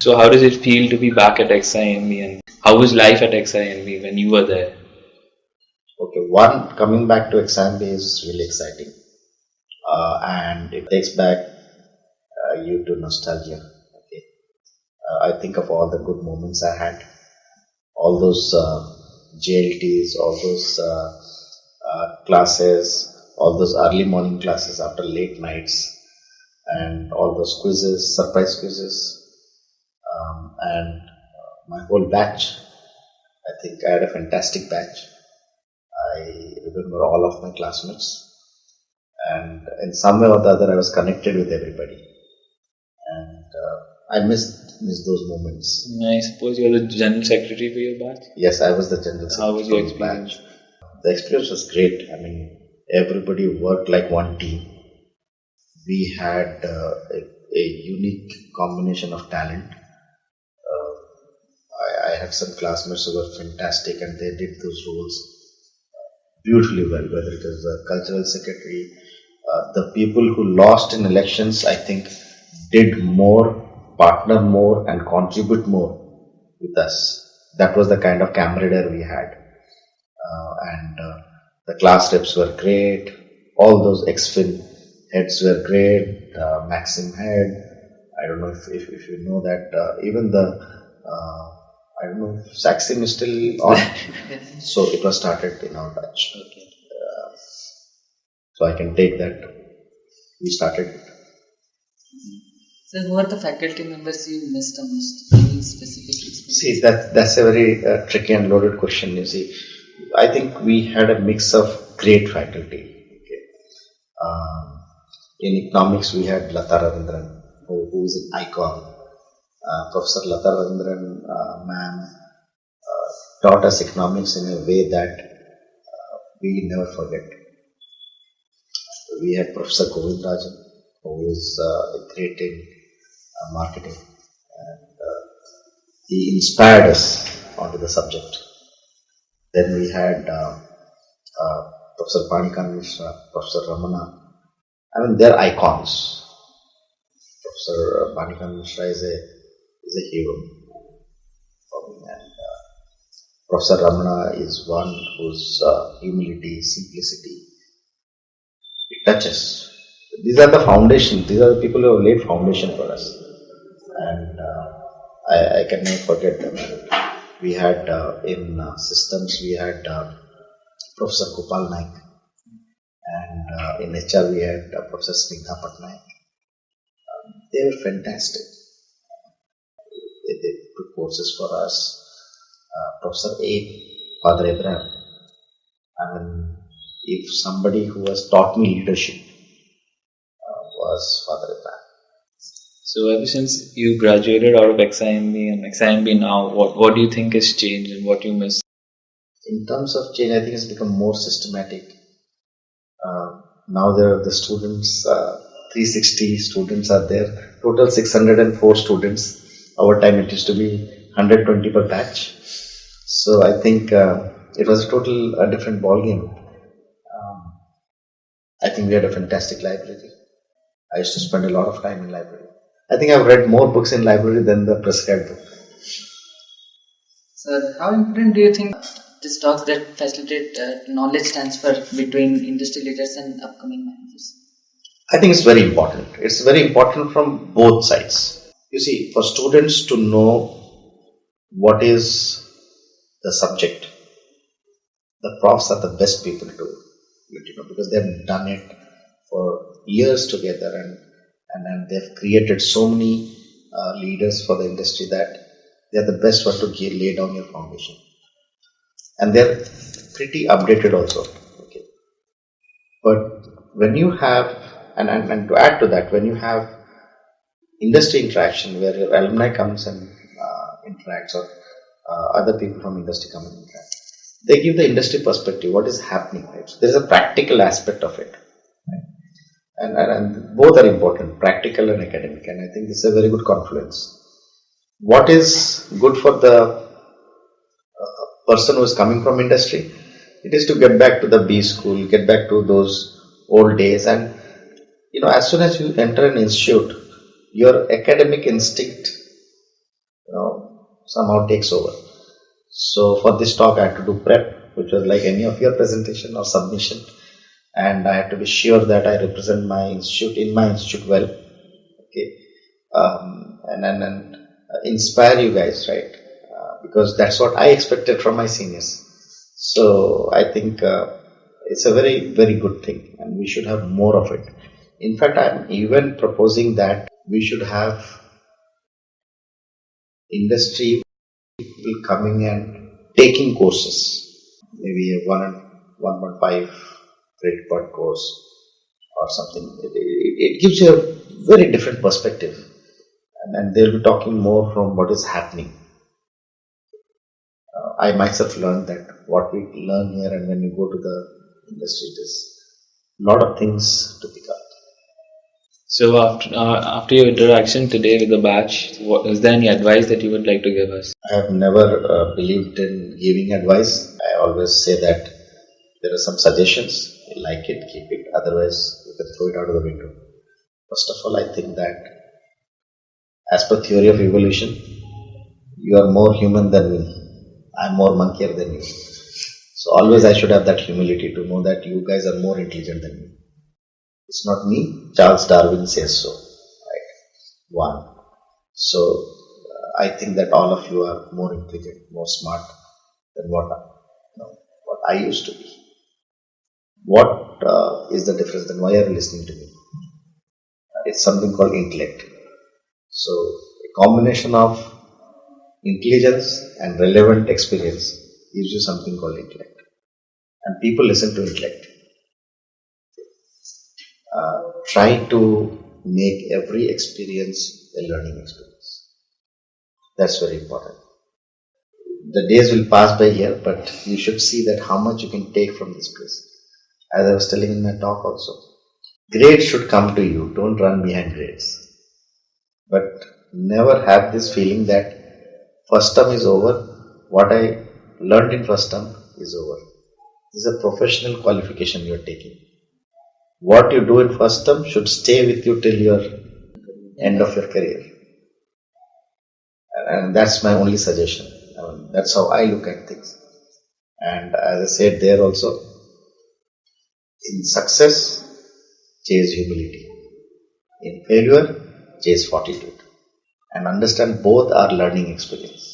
So how does it feel to be back at XIMB, and how was life at XIMB when you were there? Okay, one, coming back to XIMB is really exciting, and it takes back you to nostalgia. Okay, I think of all the good moments I had, all those JLTs, all those classes, all those early morning classes after late nights, and all those quizzes, surprise quizzes, and my whole batch. I think I had a fantastic batch. I remember all of my classmates, and in some way or the other, I was connected with everybody, and I missed those moments. I suppose you were the general secretary for your batch. Yes, I was the general secretary. How was your for the experience? batch. The experience was great. I mean, everybody worked like one team. We had a unique combination of talent. I had some classmates who were fantastic, and they did those roles beautifully well, whether it is the cultural secretary, the people who lost in elections, I think, did more, partner more, and contribute more with us. That was the kind of camaraderie we had. And the class reps were great, all those XFIN heads were great, Maxim head, I don't know if you know that, even the I don't know if XIMB is still on. So it was started in our batch. Okay. So I can take that. We started. So who are the faculty members you missed the most? Any specific experience? See, that's a very tricky and loaded question. You see, I think we had a mix of great faculty. Okay. In economics, we had Lata Ravindran, who is an icon. Professor Lata Ravindran, ma'am, taught us economics in a way that we never forget. We had Professor Rajan, who is great in marketing, and he inspired us onto the subject. Then we had Professor Panikan Mishra, Professor Ramana. I mean, they're icons. Professor Panikan Mishra is a hero for me, and Professor Ramana is one whose humility, simplicity, it touches. These are the foundation. These are the people who have laid foundation for us, and I can never forget them. We had in systems, we had Professor Gopal Naik, and in HR we had Professor Snigdha Patnaik. They were fantastic. They took courses for us. Professor A. Father Abraham. I mean, if somebody who has taught me leadership was Father Abraham. So ever since you graduated out of XIMB and XIMB now, what do you think has changed and what you miss? In terms of change, I think it's become more systematic. Now there are the students, 360 students are there, total 604 students. Our time it used to be 120 per batch. So I think it was a different ball game. I think we had a fantastic library. I used to spend a lot of time in library. I think I've read more books in library than the prescribed book. So how important do you think these talks that facilitate knowledge transfer between industry leaders and upcoming managers? I think it's very important. It's very important from both sides. You see, for students to know what is the subject, the profs are the best people to let you know, because they've done it for years together, and they've created so many leaders for the industry that they're the best one to lay down your foundation. And they're pretty updated also. Okay. But when you have, and to add to that, when you have industry interaction where your alumni comes and interacts, or other people from industry come and interact, they give the industry perspective, what is happening, right? So there is a practical aspect of it, right? And both are important, practical and academic, and I think this is a very good confluence. What is good for the person who is coming from industry? It is to get back to the B school, get back to those old days, and as soon as you enter an institute, your academic instinct somehow takes over. So for this talk, I had to do prep, which was like any of your presentation or submission, and I had to be sure that I represent my institute in my institute well, okay, and inspire you guys, right? Because that's what I expected from my seniors. So I think it's a very, very good thing, and we should have more of it. In fact, I'm even proposing that we should have industry people coming and taking courses, maybe a 1.5 credit point course or something. It gives you a very different perspective, and they'll be talking more from what is happening. I myself learned that what we learn here and when you go to the industry, it is a lot of things to pick up. So after your interaction today with the batch, is there any advice that you would like to give us? I have never believed in giving advice. I always say that there are some suggestions. You like it, keep it. Otherwise, you can throw it out of the window. First of all, I think that as per theory of evolution, you are more human than me. I am more monkeyer than you. So always I should have that humility to know that you guys are more intelligent than me. It's not me. Charles Darwin says so. Right? One. So I think that all of you are more intelligent, more smart than what I used to be. What is the difference? Then why are you listening to me? It's something called intellect. So a combination of intelligence and relevant experience gives you something called intellect. And people listen to intellect. Try to make every experience a learning experience. That's very important. The days will pass by here, but you should see that how much you can take from this place. As I was telling in my talk also, grades should come to you. Don't run behind grades. But never have this feeling that first term is over. What I learned in first term is over. This is a professional qualification you are taking. What you do in first term should stay with you till your end of your career. And that's my only suggestion. That's how I look at things. And as I said there also, in success, chase humility. In failure, chase fortitude. And understand both are learning experience.